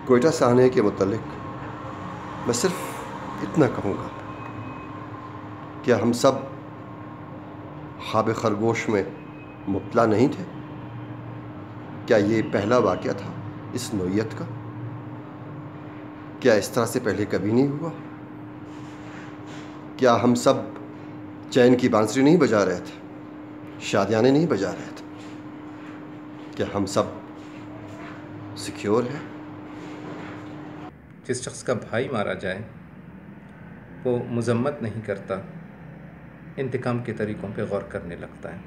کوئٹہ سانحے کے متعلق میں صرف اتنا کہوں گا کہ ہم سب خواب خرگوش میں مبتلا نہیں تھے؟ کیا یہ پہلا واقعہ تھا اس نوعیت کا؟ کیا اس طرح سے پہلے کبھی نہیں ہوا؟ کیا ہم سب چین کی بانسری نہیں بجا رہے تھے، شادیانے نہیں بجا رہے تھے؟ کیا ہم سب سیکیور ہیں؟ جس شخص کا بھائی مارا جائے وہ مذمت نہیں کرتا، انتقام کے طریقوں پہ غور کرنے لگتا ہے۔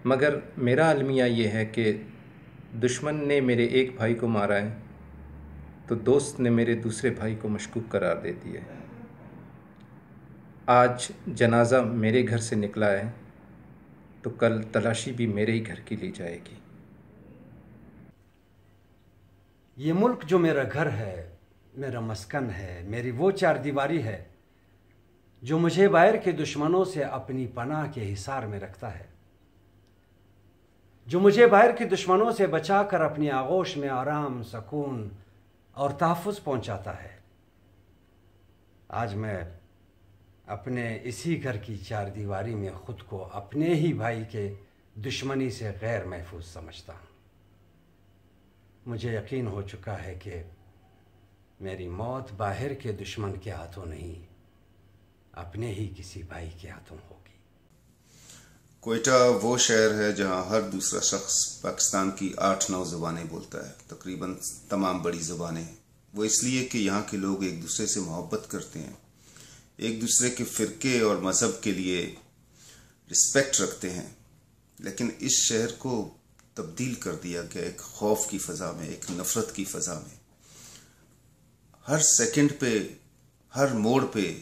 مگر میرا المیہ یہ ہے کہ دشمن نے میرے ایک بھائی کو مارا ہے تو دوست نے میرے دوسرے بھائی کو مشکوک قرار دے دیا ہے۔ آج جنازہ میرے گھر سے نکلا ہے تو کل تلاشی بھی میرے ہی گھر کی لی جائے گی۔ یہ ملک جو میرا گھر ہے، میرا مسکن ہے، میری وہ چار دیواری ہے جو مجھے باہر کے دشمنوں سے اپنی پناہ کے حصار میں رکھتا ہے، جو مجھے باہر کے دشمنوں سے بچا کر اپنی آغوش میں آرام، سکون اور تحفظ پہنچاتا ہے۔ آج میں اپنے اسی گھر کی چار دیواری میں خود کو اپنے ہی بھائی کے دشمنی سے غیر محفوظ سمجھتا ہوں۔ مجھے یقین ہو چکا ہے کہ میری موت باہر کے دشمن کے ہاتھوں نہیں، اپنے ہی کسی بھائی کے ہاتھوں ہوگی۔ کوئٹہ وہ شہر ہے جہاں ہر دوسرا شخص پاکستان کی 8-9 زبانیں بولتا ہے، تقریباً تمام بڑی زبانیں۔ وہ اس لیے کہ یہاں کے لوگ ایک دوسرے سے محبت کرتے ہیں، ایک دوسرے کے فرقے اور مذہب کے لیے رسپیکٹ رکھتے ہیں، لیکن اس شہر کو تبدیل کر دیا گیا ایک خوف کی فضا میں، ایک نفرت کی فضا میں۔ ہر سیکنڈ پہ، ہر موڑ پہ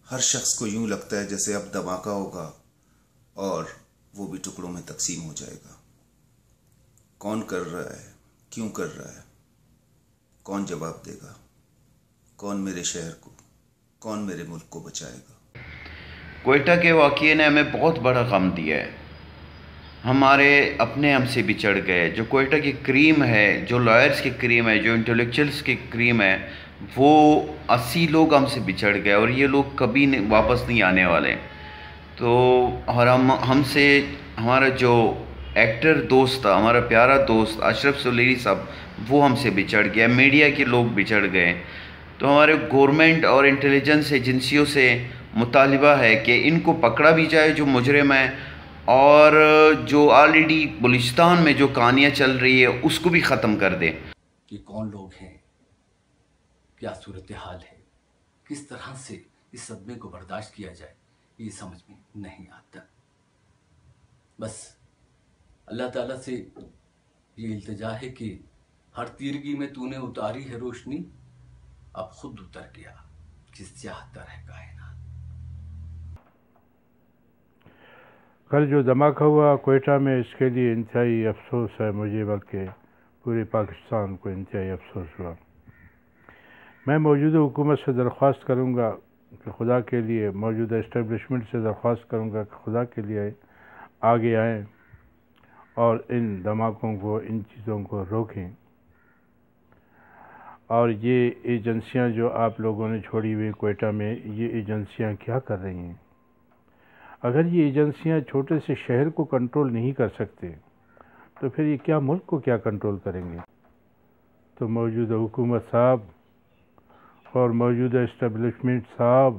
ہر شخص کو یوں لگتا ہے جیسے اب دھماکہ ہوگا اور وہ بھی ٹکڑوں میں تقسیم ہو جائے گا۔ کون کر رہا ہے؟ کیوں کر رہا ہے؟ کون جواب دے گا؟ کون میرے شہر کو، کون میرے ملک کو بچائے گا؟ کوئٹہ کے واقعے نے ہمیں بہت بڑا غم دیا ہے۔ ہمارے اپنے ہم سے بچڑ گئے۔ جو کوئٹہ کی کریم ہے، جو لائرز کی کریم ہے، جو انٹلیکچوئلس کی کریم ہے، وہ 80 لوگ ہم سے بچڑ گئے اور یہ لوگ کبھی واپس نہیں آنے والے۔ تو اور ہم سے ہمارا جو ایکٹر دوست تھا، ہمارا پیارا دوست اشرف سلیری صاحب، وہ ہم سے بچڑ گیا، میڈیا کے لوگ بچڑ گئے۔ تو ہمارے گورنمنٹ اور انٹیلیجنس ایجنسیوں سے مطالبہ ہے کہ ان کو پکڑا بھی جائے جو مجرم ہے، اور جو آلریڈی بلوچستان میں جو کہانیاں چل رہی ہے اس کو بھی ختم کر دے۔ کہ کون لوگ ہیں، کیا صورتحال ہے، کس طرح سے اس صدمے کو برداشت کیا جائے، یہ سمجھ میں نہیں آتا۔ بس اللہ تعالیٰ سے یہ التجا ہے کہ ہر تیرگی میں تو نے اتاری ہے روشنی، اب خود اتر گیا جس سیاہ تر ہے کائنات۔ کل جو دھماکہ ہوا کوئٹہ میں، اس کے لیے انتہائی افسوس ہے مجھے، بلکہ پورے پاکستان کو انتہائی افسوس ہوا۔ میں موجودہ حکومت سے درخواست کروں گا کہ خدا کے لیے، موجودہ اسٹیبلشمنٹ سے درخواست کروں گا کہ خدا کے لیے آگے آئیں اور ان دھماکوں کو، ان چیزوں کو روکیں۔ اور یہ ایجنسیاں جو آپ لوگوں نے چھوڑی ہوئی کوئٹہ میں، یہ ایجنسیاں کیا کر رہی ہیں؟ اگر یہ ایجنسیاں چھوٹے سے شہر کو کنٹرول نہیں کر سکتے تو پھر یہ کیا ملک کو کیا کنٹرول کریں گے؟ تو موجودہ حکومت صاحب اور موجودہ اسٹیبلشمنٹ صاحب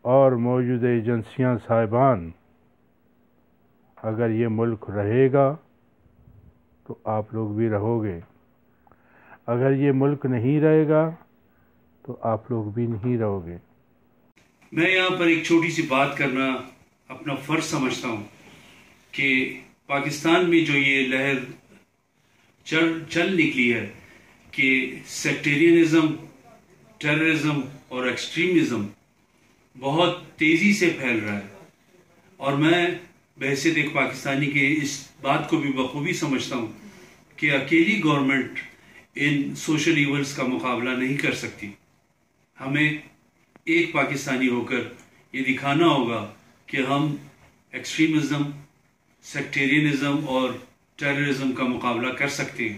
اور موجودہ ایجنسیاں صاحبان، اگر یہ ملک رہے گا تو آپ لوگ بھی رہو گے، اگر یہ ملک نہیں رہے گا تو آپ لوگ بھی نہیں رہو گے۔ میں یہاں پر ایک چھوٹی سی بات کرنا اپنا فرض سمجھتا ہوں کہ پاکستان میں جو یہ لہر چل نکلی ہے کہ سیکٹیرینزم، ٹیررزم اور ایکسٹریمزم بہت تیزی سے پھیل رہا ہے، اور میں بحیثیت ایک پاکستانی کے اس بات کو بھی بخوبی سمجھتا ہوں کہ اکیلی گورنمنٹ ان سوشل ایونٹس کا مقابلہ نہیں کر سکتی۔ ہمیں ایک پاکستانی ہو کر یہ دکھانا ہوگا کہ ہم ایکسٹریمزم، سیکٹیرینزم اور ٹیررزم کا مقابلہ کر سکتے ہیں۔